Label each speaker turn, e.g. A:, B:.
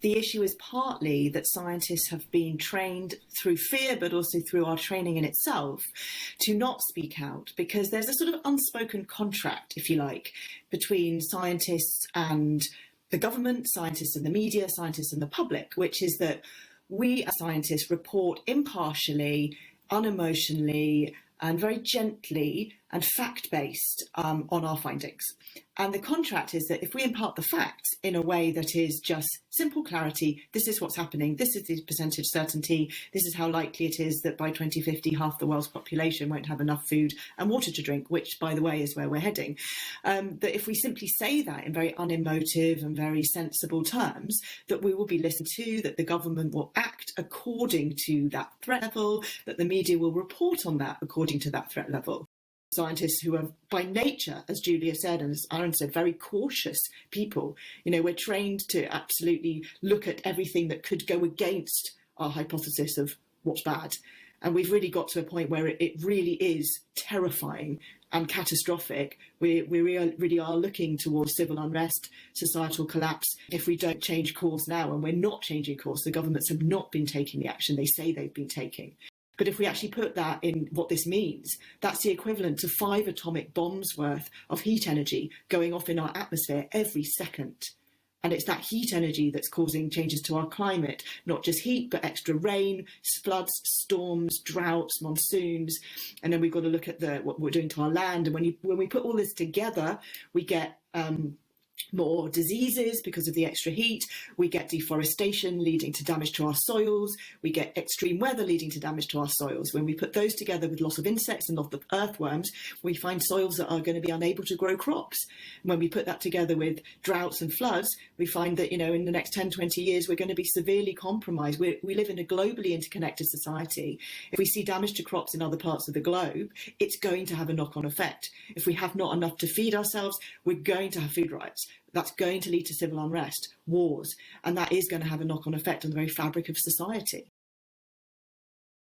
A: The issue is partly that scientists have been trained through fear, but also through our training in itself, to not speak out, because there's a sort of unspoken contract, if you like, between scientists and the government, scientists and the media, scientists and the public, which is that we as scientists report impartially, unemotionally, and very gently and fact-based on our findings. And the contract is that if we impart the facts in a way that is just simple clarity, this is what's happening, this is the percentage certainty, this is how likely it is that by 2050 half the world's population won't have enough food and water to drink, which, by the way, is where we're heading. That if we simply say that in very unemotive and very sensible terms, that we will be listened to, that the government will act according to that threat level, that the media will report on that according to that threat level. Scientists who are by nature, as Julia said, and as Aaron said, very cautious people. We're trained to absolutely look at everything that could go against our hypothesis of what's bad. And we've really got to a point where it really is terrifying and catastrophic. We really are looking towards civil unrest, societal collapse, if we don't change course now. And we're not changing course. The governments have not been taking the action they say they've been taking. But if we actually put that in what this means, that's the equivalent to 5 atomic bombs worth of heat energy going off in our atmosphere every second. And it's that heat energy that's causing changes to our climate, not just heat, but extra rain, floods, storms, droughts, monsoons. And then we've got to look at what we're doing to our land. And when we put all this together, we get more diseases because of the extra heat. We get deforestation leading to damage to our soils. We get extreme weather leading to damage to our soils. When we put those together with loss of insects and loss of earthworms, we find soils that are going to be unable to grow crops. When we put that together with droughts and floods, we find that, in the next 10, 20 years, we're going to be severely compromised. We live in a globally interconnected society. If we see damage to crops in other parts of the globe, it's going to have a knock-on effect. If we have not enough to feed ourselves, we're going to have food riots. That's going to lead to civil unrest, wars, and that is going to have a knock-on effect on the very fabric of society.